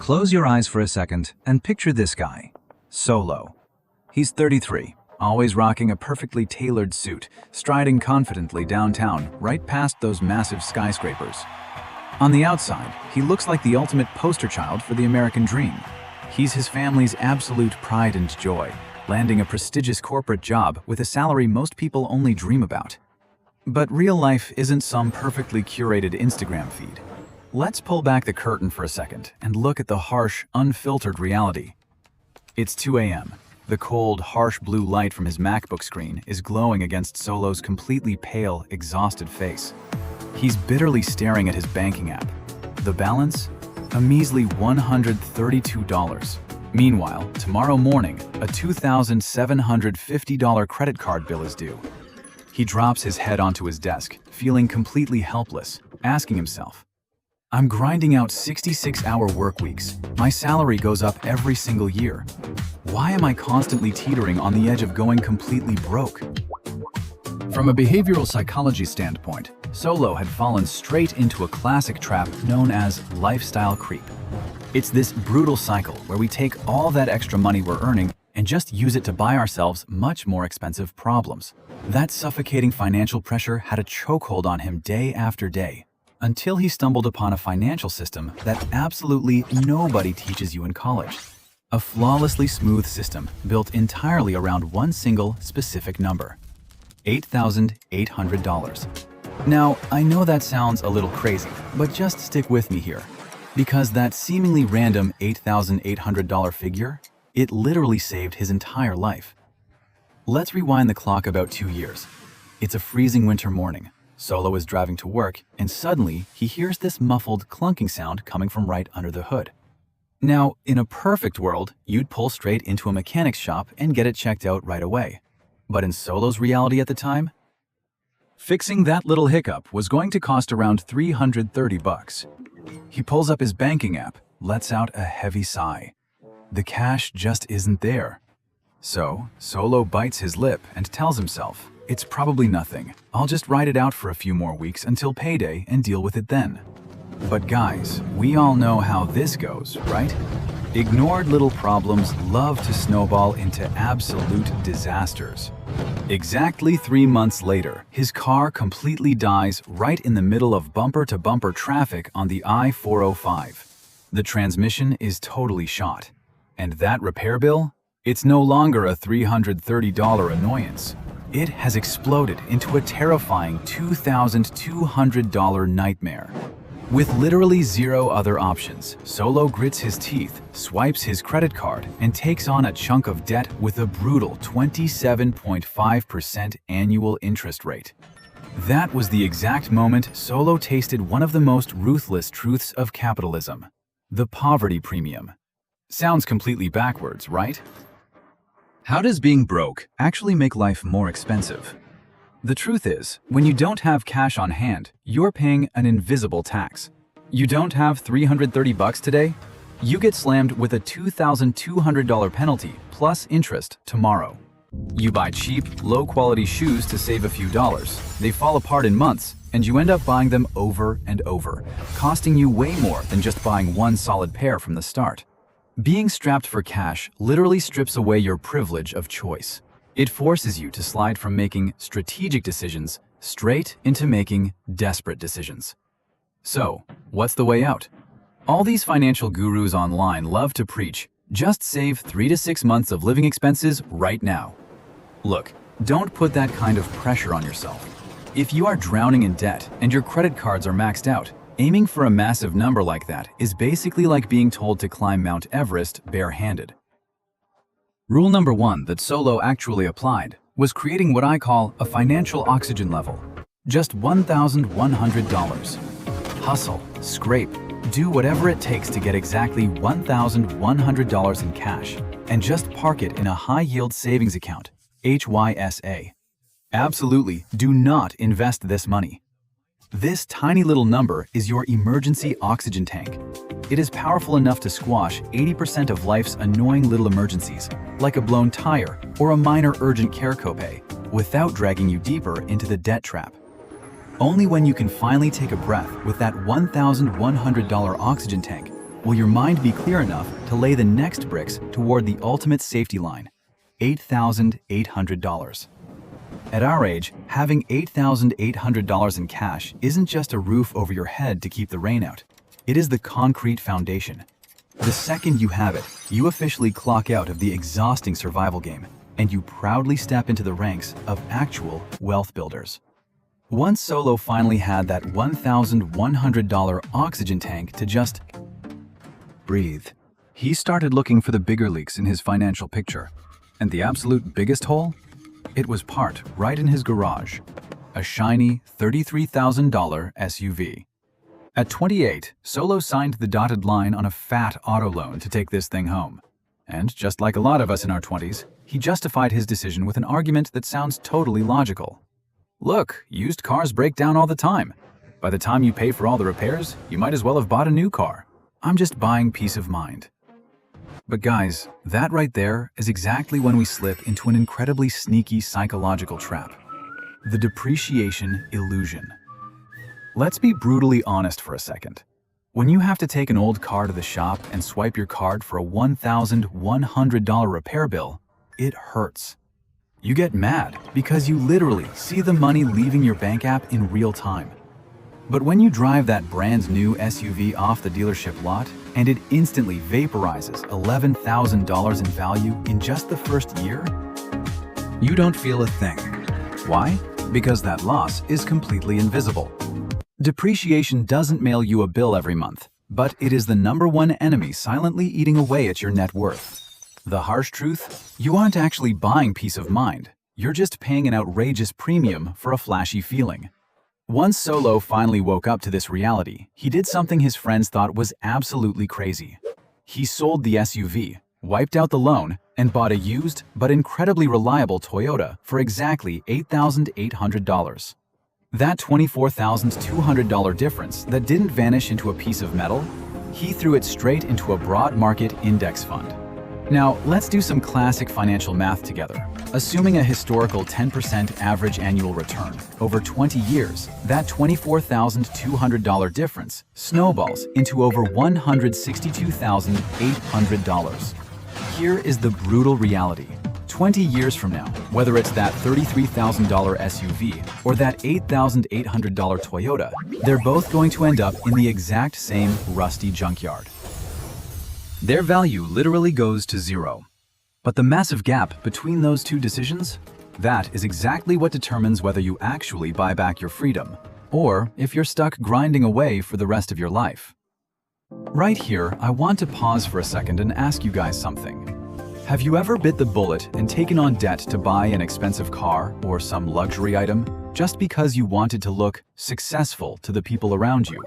Close your eyes for a second and picture this guy, Solo. He's 33, always rocking a perfectly tailored suit, striding confidently downtown, right past those massive skyscrapers. On the outside, he looks like the ultimate poster child for the American dream. He's his family's absolute pride and joy, landing a prestigious corporate job with a salary most people only dream about. But real life isn't some perfectly curated Instagram feed. Let's pull back the curtain for a second and look at the harsh, unfiltered reality. It's 2 a.m. The cold, harsh blue light from his MacBook screen is glowing against Solo's completely pale, exhausted face. He's bitterly staring at his banking app. The balance? A measly $132. Meanwhile, tomorrow morning, a $2,750 credit card bill is due. He drops his head onto his desk, feeling completely helpless, asking himself, I'm grinding out 66-hour work weeks. My salary goes up every single year. Why am I constantly teetering on the edge of going completely broke? From a behavioral psychology standpoint, Solo had fallen straight into a classic trap known as lifestyle creep. It's this brutal cycle where we take all that extra money we're earning and just use it to buy ourselves much more expensive problems. That suffocating financial pressure had a chokehold on him day after day, until he stumbled upon a financial system that absolutely nobody teaches you in college. A flawlessly smooth system built entirely around one single specific number: $8,800. Now, I know that sounds a little crazy, but just stick with me here. Because that seemingly random $8,800 figure, it literally saved his entire life. Let's rewind the clock about 2 years. It's a freezing winter morning. Solo is driving to work, and suddenly he hears this muffled clunking sound coming from right under the hood. Now, in a perfect world, you'd pull straight into a mechanic's shop and get it checked out right away. But in Solo's reality at the time, fixing that little hiccup was going to cost around $330. He pulls up his banking app, lets out a heavy sigh. The cash just isn't there. So, Solo bites his lip and tells himself, it's probably nothing. I'll just ride it out for a few more weeks until payday and deal with it then. But guys, we all know how this goes, right? Ignored little problems love to snowball into absolute disasters. Exactly 3 months later, his car completely dies right in the middle of bumper-to-bumper traffic on the I-405. The transmission is totally shot. And that repair bill? It's no longer a $330 annoyance. It has exploded into a terrifying $2,200 nightmare. With literally zero other options, Solo grits his teeth, swipes his credit card, and takes on a chunk of debt with a brutal 27.5% annual interest rate. That was the exact moment Solo tasted one of the most ruthless truths of capitalism: the poverty premium. Sounds completely backwards, right? How does being broke actually make life more expensive? The truth is, when you don't have cash on hand, you're paying an invisible tax. You don't have $330 today? You get slammed with a $2,200 penalty plus interest tomorrow. You buy cheap, low-quality shoes to save a few dollars. They fall apart in months, and you end up buying them over and over, costing you way more than just buying one solid pair from the start. Being strapped for cash literally strips away your privilege of choice. It forces you to slide from making strategic decisions straight into making desperate decisions. So, what's the way out? All these financial gurus online love to preach, just save 3 to 6 months of living expenses right now. Look, don't put that kind of pressure on yourself. If you are drowning in debt and your credit cards are maxed out, aiming for a massive number like that is basically like being told to climb Mount Everest barehanded. Rule number 1 that Solo actually applied was creating what I call a financial oxygen level. Just $1,100. Hustle, scrape, do whatever it takes to get exactly $1,100 in cash, and just park it in a high-yield savings account, HYSA. Absolutely do not invest this money. This tiny little number is your emergency oxygen tank. It is powerful enough to squash 80% of life's annoying little emergencies, like a blown tire or a minor urgent care copay, without dragging you deeper into the debt trap. Only when you can finally take a breath with that $1,100 oxygen tank will your mind be clear enough to lay the next bricks toward the ultimate safety line, $8,800? At our age, having $8,800 in cash isn't just a roof over your head to keep the rain out. It is the concrete foundation. The second you have it, you officially clock out of the exhausting survival game, and you proudly step into the ranks of actual wealth builders. Once Solo finally had that $1,100 oxygen tank to just breathe, he started looking for the bigger leaks in his financial picture. And the absolute biggest hole? It was parked right in his garage, a shiny $33,000 SUV. At 28, Solo signed the dotted line on a fat auto loan to take this thing home. And just like a lot of us in our 20s, he justified his decision with an argument that sounds totally logical. Look, used cars break down all the time. By the time you pay for all the repairs, you might as well have bought a new car. I'm just buying peace of mind. But guys, that right there is exactly when we slip into an incredibly sneaky psychological trap. The depreciation illusion. Let's be brutally honest for a second. When you have to take an old car to the shop and swipe your card for a $1,100 repair bill, it hurts. You get mad because you literally see the money leaving your bank app in real time. But when you drive that brand new SUV off the dealership lot and it instantly vaporizes $11,000 in value in just the first year, you don't feel a thing. Why? Because that loss is completely invisible. Depreciation doesn't mail you a bill every month, but it is the #1 enemy silently eating away at your net worth. The harsh truth? You aren't actually buying peace of mind. You're just paying an outrageous premium for a flashy feeling. Once Solo finally woke up to this reality, he did something his friends thought was absolutely crazy. He sold the SUV, wiped out the loan, and bought a used but incredibly reliable Toyota for exactly $8,800. That $24,200 difference that didn't vanish into a piece of metal, he threw it straight into a broad market index fund. Now, let's do some classic financial math together. Assuming a historical 10% average annual return over 20 years, that $24,200 difference snowballs into over $162,800. Here is the brutal reality. 20 years from now, whether it's that $33,000 SUV or that $8,800 Toyota, they're both going to end up in the exact same rusty junkyard. Their value literally goes to zero. But the massive gap between those two decisions? That is exactly what determines whether you actually buy back your freedom, or if you're stuck grinding away for the rest of your life. Right here, I want to pause for a second and ask you guys something. Have you ever bit the bullet and taken on debt to buy an expensive car or some luxury item just because you wanted to look successful to the people around you?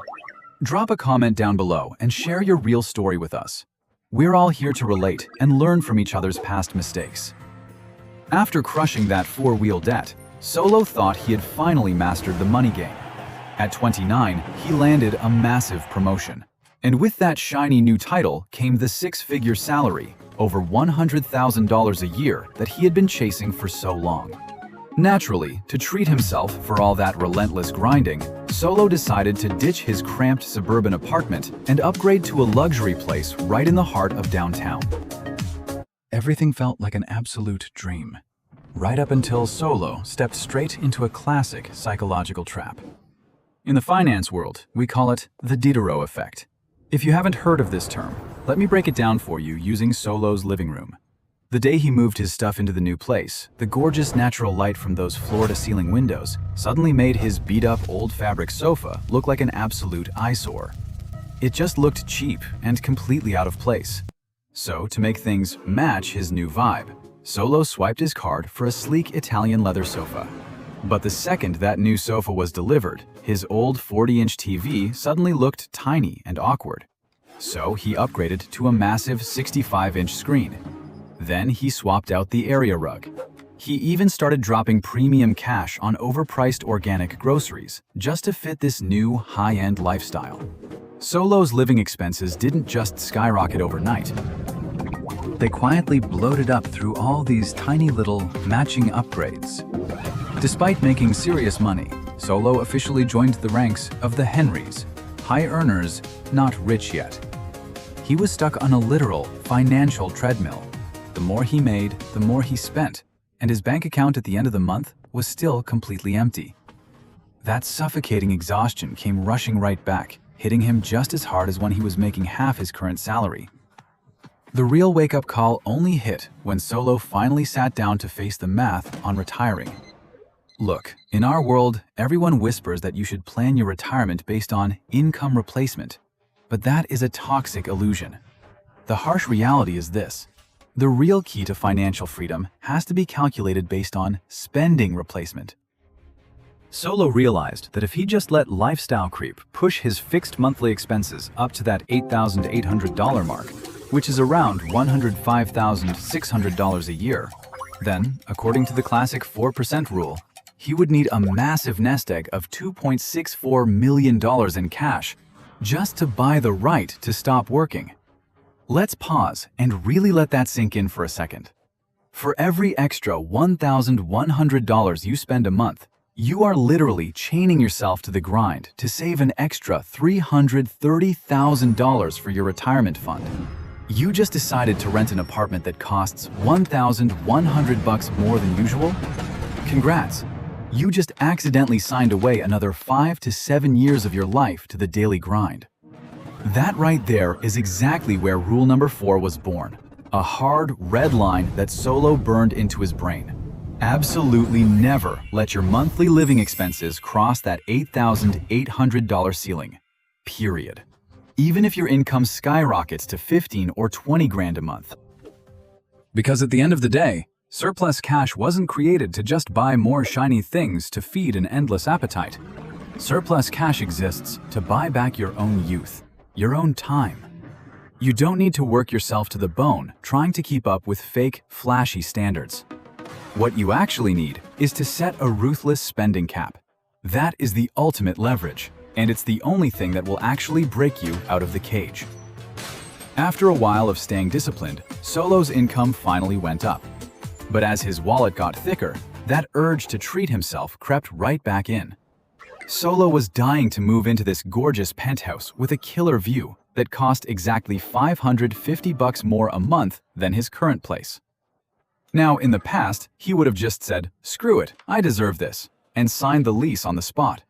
Drop a comment down below and share your real story with us. We're all here to relate and learn from each other's past mistakes. After crushing that four-wheel debt, Solo thought he had finally mastered the money game. At 29, he landed a massive promotion. And with that shiny new title came the six-figure salary, over $100,000 a year that he had been chasing for so long. Naturally, to treat himself for all that relentless grinding, Solo decided to ditch his cramped suburban apartment and upgrade to a luxury place right in the heart of downtown. Everything felt like an absolute dream, right up until Solo stepped straight into a classic psychological trap. In the finance world, we call it the Diderot Effect. If you haven't heard of this term, let me break it down for you using Solo's living room. The day he moved his stuff into the new place, the gorgeous natural light from those floor-to-ceiling windows suddenly made his beat-up old fabric sofa look like an absolute eyesore. It just looked cheap and completely out of place. So, to make things match his new vibe, Solo swiped his card for a sleek Italian leather sofa. But the second that new sofa was delivered, his old 40-inch TV suddenly looked tiny and awkward. So he upgraded to a massive 65-inch screen. Then he swapped out the area rug. He even started dropping premium cash on overpriced organic groceries just to fit this new high-end lifestyle. Solo's living expenses didn't just skyrocket overnight. They quietly bloated up through all these tiny little matching upgrades. Despite making serious money, Solo officially joined the ranks of the Henrys, high earners, not rich yet. He was stuck on a literal financial treadmill. The more he made, the more he spent, and his bank account at the end of the month was still completely empty. That suffocating exhaustion came rushing right back, hitting him just as hard as when he was making half his current salary. The real wake-up call only hit when Solo finally sat down to face the math on retiring. Look, in our world, everyone whispers that you should plan your retirement based on income replacement, but that is a toxic illusion. The harsh reality is this: the real key to financial freedom has to be calculated based on spending replacement. Solo realized that if he just let lifestyle creep push his fixed monthly expenses up to that $8,800 mark, which is around $105,600 a year, then, according to the classic 4% rule, he would need a massive nest egg of $2.64 million in cash just to buy the right to stop working. Let's pause and really let that sink in for a second. For every extra $1,100 you spend a month, you are literally chaining yourself to the grind to save an extra $330,000 for your retirement fund. You just decided to rent an apartment that costs $1,100 more than usual? Congrats! You just accidentally signed away another 5 to 7 years of your life to the daily grind. That right there is exactly where rule number 4 was born, a hard red line that Solo burned into his brain. Absolutely never let your monthly living expenses cross that $8,800 ceiling. Period. Even if your income skyrockets to 15 or 20 grand a month. Because at the end of the day, surplus cash wasn't created to just buy more shiny things to feed an endless appetite. Surplus cash exists to buy back your own youth, your own time. You don't need to work yourself to the bone trying to keep up with fake, flashy standards. What you actually need is to set a ruthless spending cap. That is the ultimate leverage, and it's the only thing that will actually break you out of the cage. After a while of staying disciplined, Solo's income finally went up. But as his wallet got thicker, that urge to treat himself crept right back in. Solo was dying to move into this gorgeous penthouse with a killer view that cost exactly $550 more a month than his current place. Now, in the past, he would have just said, "Screw it, I deserve this," and signed the lease on the spot.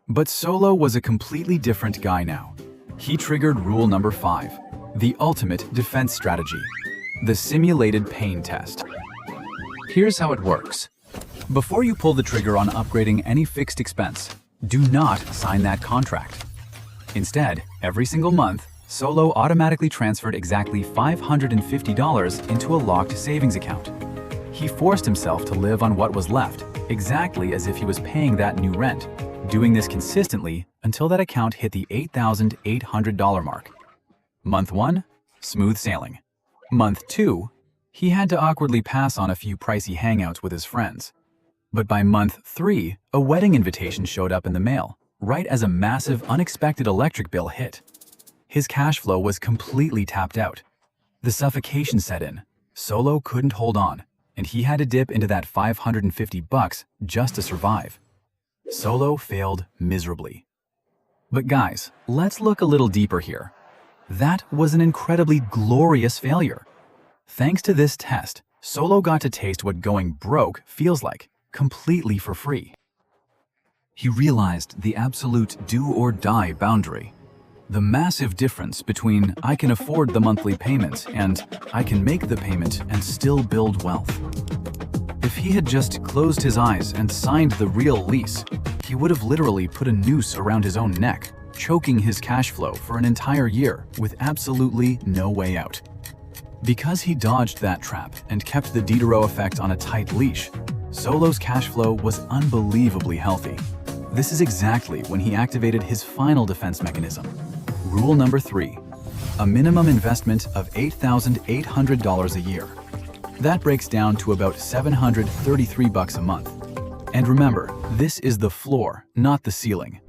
But Solo was a completely different guy now. He triggered rule number 5, the ultimate defense strategy, the simulated pain test. Here's how it works. Before you pull the trigger on upgrading any fixed expense, do not sign that contract. Instead, every single month, Solo automatically transferred exactly $550 into a locked savings account. He forced himself to live on what was left, exactly as if he was paying that new rent, doing this consistently until that account hit the $8,800 mark. Month 1, smooth sailing. Month 2, he had to awkwardly pass on a few pricey hangouts with his friends. But by month 3, a wedding invitation showed up in the mail, right as a massive, unexpected electric bill hit. His cash flow was completely tapped out. The suffocation set in. Solo couldn't hold on, and he had to dip into that $550 just to survive. Solo failed miserably. But guys, let's look a little deeper here. That was an incredibly glorious failure. Thanks to this test, Solo got to taste what going broke feels like, completely for free. He realized the absolute do-or-die boundary. The massive difference between I can afford the monthly payment and I can make the payment and still build wealth. If he had just closed his eyes and signed the real lease, he would have literally put a noose around his own neck, choking his cash flow for an entire year with absolutely no way out. Because he dodged that trap and kept the Diderot Effect on a tight leash, Solo's cash flow was unbelievably healthy. This is exactly when he activated his final defense mechanism. Rule number 3, a minimum investment of $8,800 a year. That breaks down to about $733 a month. And remember, this is the floor, not the ceiling.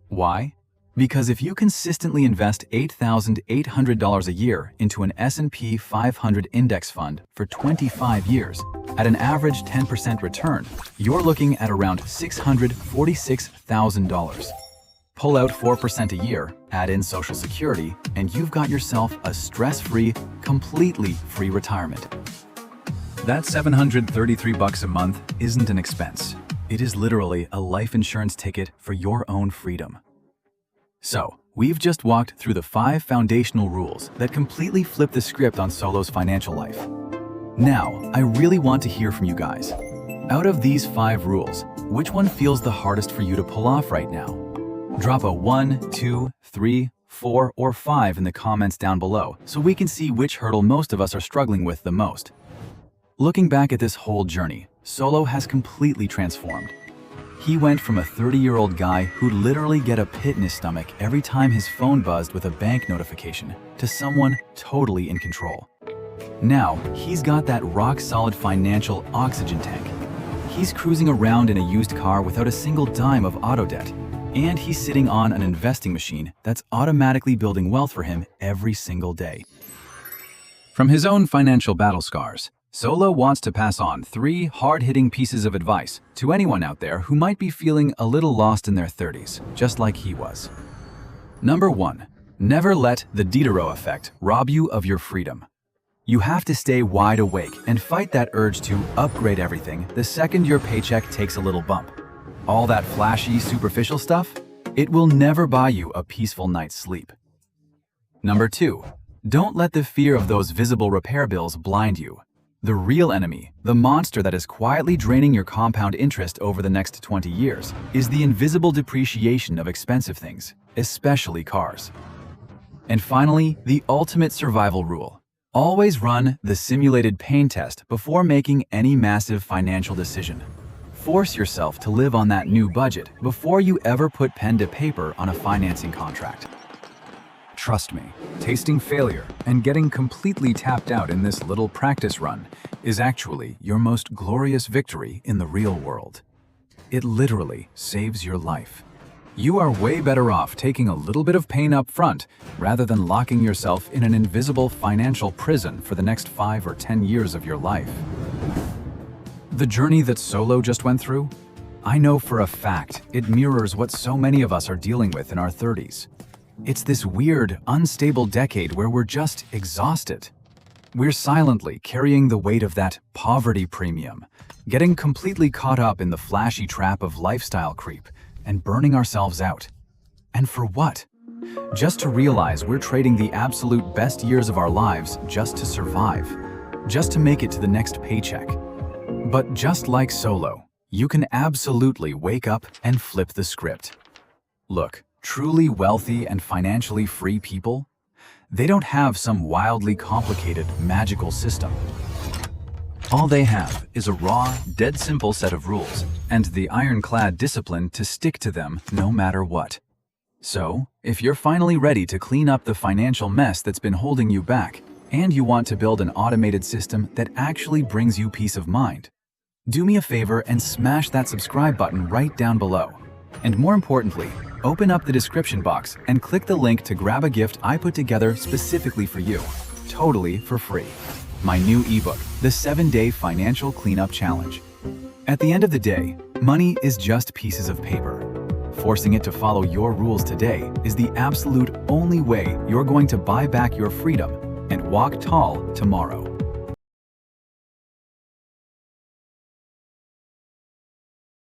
Why? Because if you consistently invest $8,800 a year into an S&P 500 index fund for 25 years, at an average 10% return, you're looking at around $646,000. Pull out 4% a year, add in Social Security, and you've got yourself a stress-free, completely free retirement. That $733 a month isn't an expense. It is literally a life insurance ticket for your own freedom. So, we've just walked through the 5 foundational rules that completely flip the script on Solo's financial life. Now, I really want to hear from you guys. Out of these 5 rules, which one feels the hardest for you to pull off right now? Drop a 1, 2, 3, 4, or 5 in the comments down below so we can see which hurdle most of us are struggling with the most. Looking back at this whole journey, Solo has completely transformed. He went from a 30-year-old guy who'd literally get a pit in his stomach every time his phone buzzed with a bank notification to someone totally in control. Now, he's got that rock-solid financial oxygen tank. He's cruising around in a used car without a single dime of auto debt, and he's sitting on an investing machine that's automatically building wealth for him every single day. From his own financial battle scars, Solo wants to pass on 3 hard-hitting pieces of advice to anyone out there who might be feeling a little lost in their 30s, just like he was. Number 1. Never let the Diderot Effect rob you of your freedom. You have to stay wide awake and fight that urge to upgrade everything the second your paycheck takes a little bump. All that flashy, superficial stuff? It will never buy you a peaceful night's sleep. Number 2. Don't let the fear of those visible repair bills blind you. The real enemy, the monster that is quietly draining your compound interest over the next 20 years, is the invisible depreciation of expensive things, especially cars. And finally, the ultimate survival rule. Always run the simulated pain test before making any massive financial decision. Force yourself to live on that new budget before you ever put pen to paper on a financing contract. Trust me, tasting failure and getting completely tapped out in this little practice run is actually your most glorious victory in the real world. It literally saves your life. You are way better off taking a little bit of pain up front rather than locking yourself in an invisible financial prison for the next 5 or 10 years of your life. The journey that Solo just went through, I know for a fact it mirrors what so many of us are dealing with in our 30s. It's this weird, unstable decade where we're just exhausted. We're silently carrying the weight of that poverty premium, getting completely caught up in the flashy trap of lifestyle creep, and burning ourselves out. And for what? Just to realize we're trading the absolute best years of our lives just to survive, just to make it to the next paycheck. But just like Solo, you can absolutely wake up and flip the script. Look, truly wealthy and financially free people, they don't have some wildly complicated, magical system. All they have is a raw, dead simple set of rules, and the iron-clad discipline to stick to them no matter what. So, if you're finally ready to clean up the financial mess that's been holding you back, and you want to build an automated system that actually brings you peace of mind, do me a favor and smash that subscribe button right down below. And more importantly, open up the description box and click the link to grab a gift I put together specifically for you, totally for free. My new ebook, The 7-Day Financial Cleanup Challenge. At the end of the day, money is just pieces of paper. Forcing it to follow your rules today is the absolute only way you're going to buy back your freedom and walk tall tomorrow.